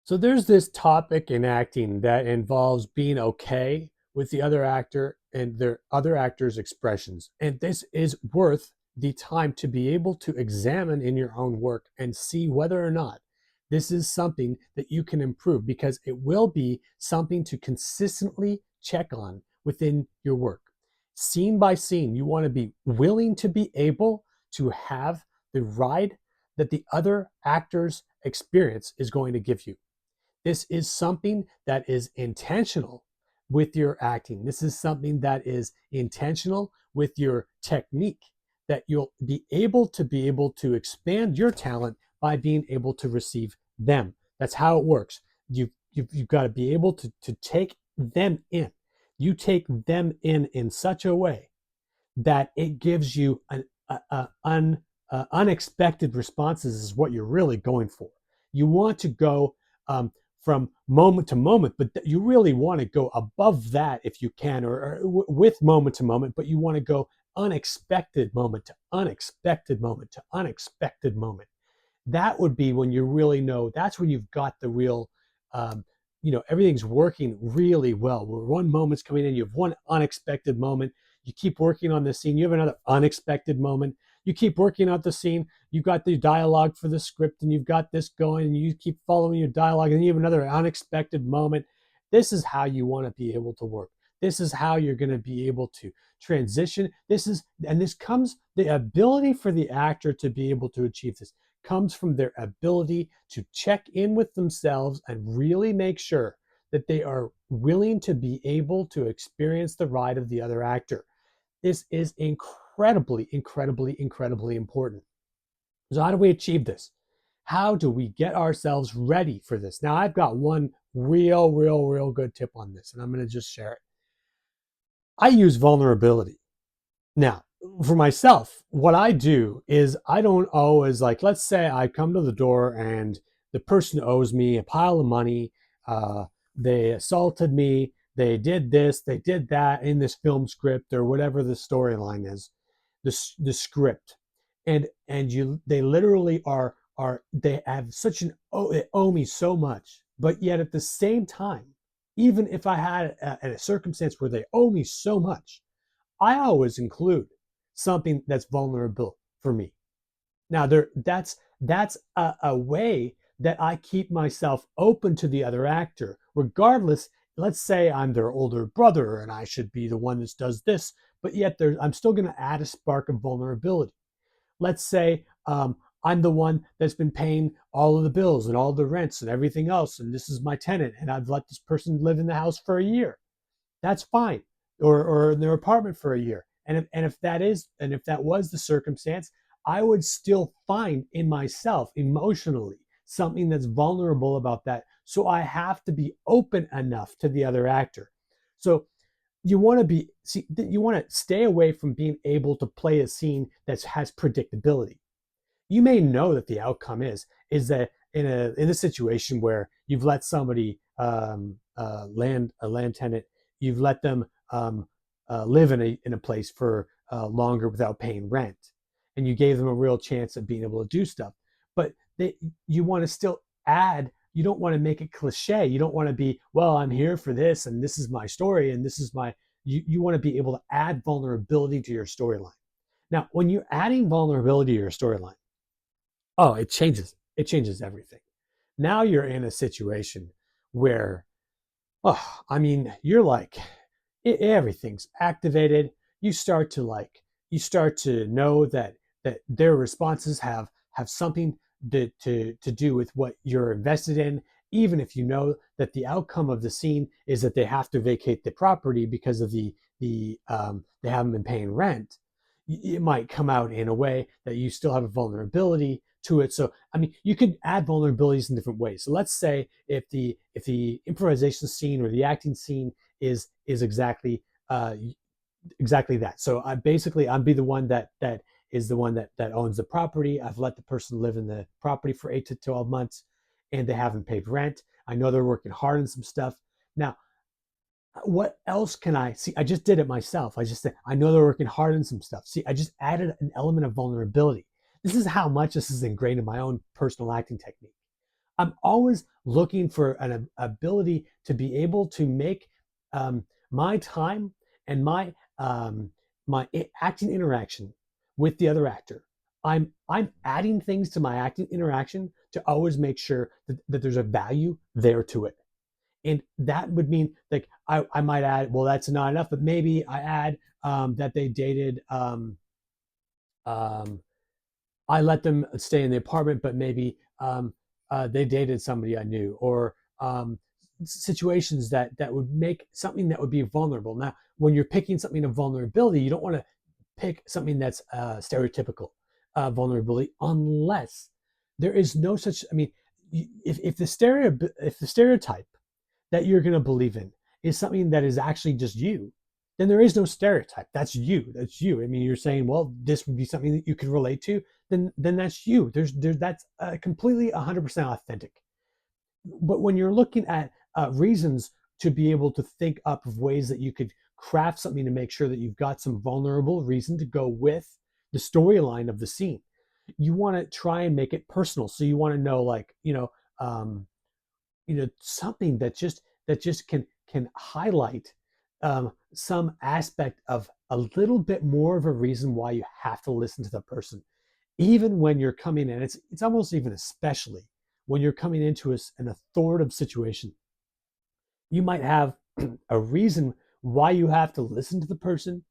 So there's this topic in acting that involves being okay with the other actor and their other actor's expressions. And this is worth the time to be able to examine in your own work and see whether or not this is something that you can improve, because it will be something to consistently check on within your work. Scene by scene, you want to be willing to be able to have the ride that the other actor's experience is going to give you. This is something that is intentional with your acting. This is something that is intentional with your technique, that you'll be able to expand your talent by being able to receive them. That's how it works. You've got to be able to take them in. You take them in such a way that it gives you unexpected responses is what you're really going for. You want to go from moment to moment, but you really want to go above that if you can, or with moment to moment, but you want to go unexpected moment to unexpected moment to unexpected moment. That would be when you really know, that's when you've got the real, everything's working really well. Where one moment's coming in, you have one unexpected moment. You keep working on the scene, you have another unexpected moment. You keep working out the scene, you've got the dialogue for the script, and you've got this going, and you keep following your dialogue, and you have another unexpected moment. This is how you want to be able to work. This is how you're going to be able to transition. This comes, the ability for the actor to be able to achieve this comes from their ability to check in with themselves and really make sure that they are willing to be able to experience the ride of the other actor. This is incredibly, incredibly, incredibly important. So how do we achieve this? How do we get ourselves ready for this? Now, I've got one real good tip on this, and I'm going to just share it. I use vulnerability. Now, for myself, what I do is I don't always, like, let's say I come to the door and the person owes me a pile of money. They assaulted me. They did this, they did that in this film script or whatever the storyline is, the script. And they literally they have such they owe me so much. But yet at the same time, even if I had a circumstance where they owe me so much, I always include something that's vulnerable for me. Now, that's a way that I keep myself open to the other actor, regardless. Let's say I'm their older brother and I should be the one that does this, but yet I'm still going to add a spark of vulnerability. Let's say I'm the one that's been paying all of the bills and all the rents and everything else, and this is my tenant, and I've let this person live in the house for a year. That's fine, or in their apartment for a year. And if that was the circumstance, I would still find in myself emotionally something that's vulnerable about that. So I have to be open enough to the other actor. So you want to stay away from being able to play a scene that has predictability. You may know that the outcome is that in a situation where you've let somebody a land tenant, you've let them live in a place for longer without paying rent, and you gave them a real chance of being able to do stuff. But you want to still add. You don't want to make it cliche. You don't want to be, well, I'm here for this, and this is my story, and this is my. You want to be able to add vulnerability to your storyline. Now, when you're adding vulnerability to your storyline, oh, it changes. It changes everything. Now you're in a situation where, oh, I mean, you're like, everything's activated. You start to know that their responses have something to do with what you're invested in, even if you know that the outcome of the scene is that they have to vacate the property because of they haven't been paying rent. It might come out in a way that you still have a vulnerability to it. So I mean, you could add vulnerabilities in different ways. So let's say if the improvisation scene or the acting scene is exactly that. So I'm be the one that is the one that owns the property. I've let the person live in the property for 8 to 12 months, and they haven't paid rent. I know they're working hard on some stuff. Now, what else can I see? I just did it myself. I just said, I know they're working hard on some stuff. See, I just added an element of vulnerability. This is how much this is ingrained in my own personal acting technique. I'm always looking for an ability to be able to make my time and um, my acting interaction with the other actor. I'm adding things to my acting interaction to always make sure that there's a value there to it. And that would mean like I might add, well, that's not enough, but maybe I add that they dated um, I let them stay in the apartment, but maybe they dated somebody I knew, or situations that would make something that would be vulnerable. Now, when you're picking something of vulnerability, you don't want to pick something that's stereotypical vulnerability, unless there is no such. I mean, if the stereotype that you're going to believe in is something that is actually just you, then there is no stereotype. That's you. That's you. I mean, you're saying, well, this would be something that you could relate to. Then that's you. There's that's completely 100% authentic. But when you're looking at reasons to be able to think up of ways that you could craft something to make sure that you've got some vulnerable reason to go with the storyline of the scene, you want to try and make it personal. So you want to know, like, something that just can highlight some aspect of a little bit more of a reason why you have to listen to the person, even when you're coming in. It's almost even especially when you're coming into an authoritative situation. You might have a reason why you have to listen to the person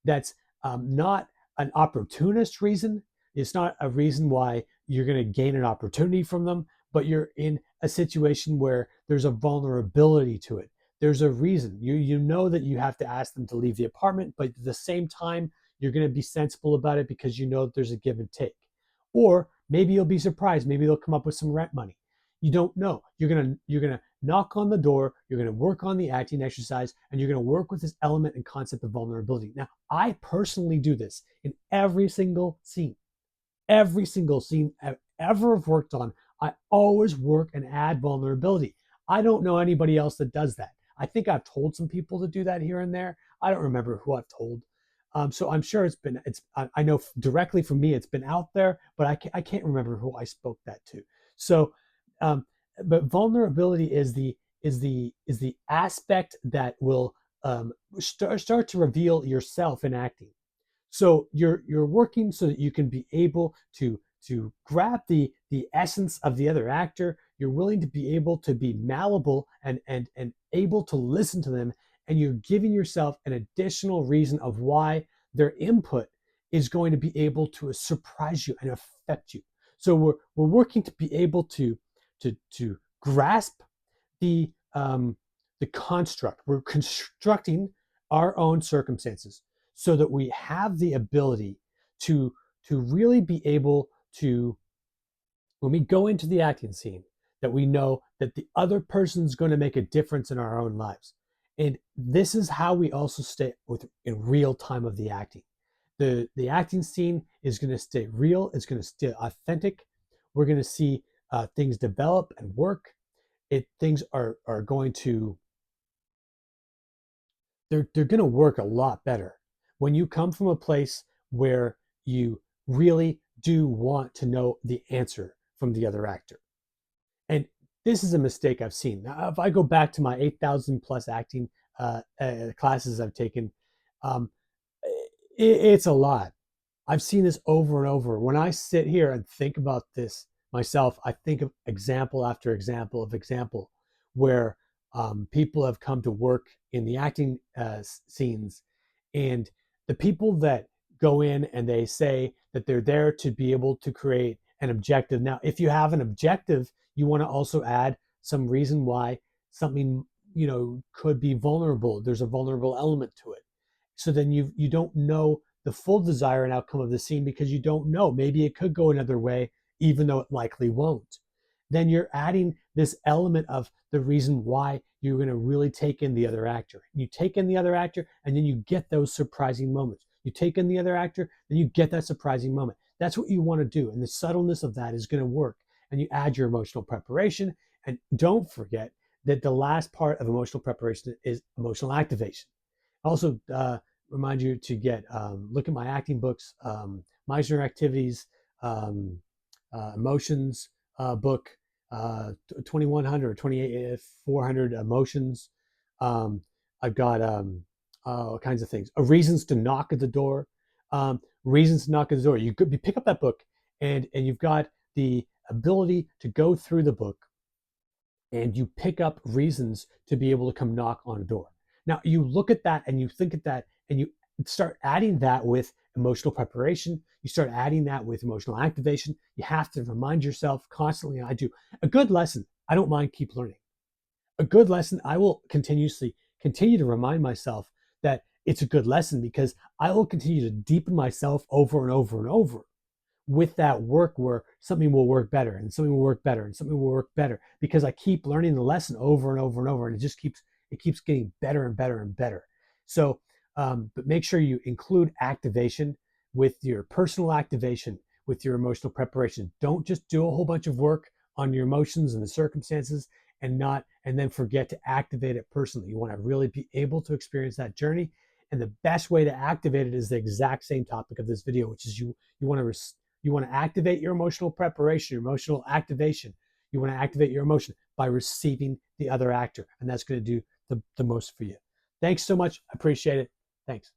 that's not an opportunist reason. It's not a reason why you're going to gain an opportunity from them, but you're in a situation where there's a vulnerability to it. There's a reason. You know that you have to ask them to leave the apartment, but at the same time, you're going to be sensible about it because you know that there's a give and take. Or maybe you'll be surprised. Maybe they'll come up with some rent money. You don't know. You're gonna knock on the door. You're gonna work on the acting exercise, and you're gonna work with this element and concept of vulnerability. Now, I personally do this in every single scene. Every single scene I've ever worked on, I always work and add vulnerability. I don't know anybody else that does that. I think I've told some people to do that here and there. I don't remember who I've told. So I'm sure I know directly from me, it's been out there, but I can't remember who I spoke that to. So, um, but vulnerability is the aspect that will start to reveal yourself in acting. So you're working so that you can be able to grab the essence of the other actor. You're willing to be able to be malleable and able to listen to them, and you're giving yourself an additional reason of why their input is going to be able to surprise you and affect you. So we're working to be able to grasp the construct. We're constructing our own circumstances so that we have the ability to to really be able to, when we go into the acting scene, that we know that the other person's going to make a difference in our own lives. And this is how we also stay with in real time of the acting. The acting scene is going to stay real. It's going to stay authentic. We're going to see things develop and work. Things are going to, they're going to work a lot better when you come from a place where you really do want to know the answer from the other actor. And this is a mistake I've seen. Now, if I go back to my 8,000 plus acting classes I've taken, um, it's a lot. I've seen this over and over. When I sit here and think about this myself, I think of example after example of example where people have come to work in the acting scenes, and the people that go in and they say that they're there to be able to create an objective. Now, if you have an objective, you want to also add some reason why something could be vulnerable. There's a vulnerable element to it. So then you don't know the full desire and outcome of the scene because you don't know. Maybe it could go another way, even though it likely won't. Then you're adding this element of the reason why you're going to really take in the other actor. You take in the other actor, and then you get those surprising moments. You take in the other actor, then you get that surprising moment. That's what you want to do. And the subtleness of that is going to work. And you add your emotional preparation. And don't forget that the last part of emotional preparation is emotional activation. Also, remind you to look at my acting books, Meisner Activities, Emotions book. 2100, 2400 emotions. Um, I've got all kinds of things. Reasons to knock at the door. Reasons to knock at the door. You pick up that book, and you've got the ability to go through the book, and you pick up reasons to be able to come knock on a door. Now you look at that and you think at that and you start adding that with emotional preparation. You start adding that with emotional activation. You have to remind yourself constantly. I do a good lesson. I don't mind keep learning. A good lesson, I will continuously continue to remind myself that it's a good lesson because I will continue to deepen myself over and over and over with that work where something will work better and something will work better and something will work better because I keep learning the lesson over and over and over, and it keeps getting better and better and better. So, but make sure you include activation with your personal activation, with your emotional preparation. Don't just do a whole bunch of work on your emotions and the circumstances and then forget to activate it personally. You want to really be able to experience that journey. And the best way to activate it is the exact same topic of this video, which is you want to you want to activate your emotional preparation, your emotional activation. You want to activate your emotion by receiving the other actor. And that's going to do the most for you. Thanks so much. I appreciate it. Thanks.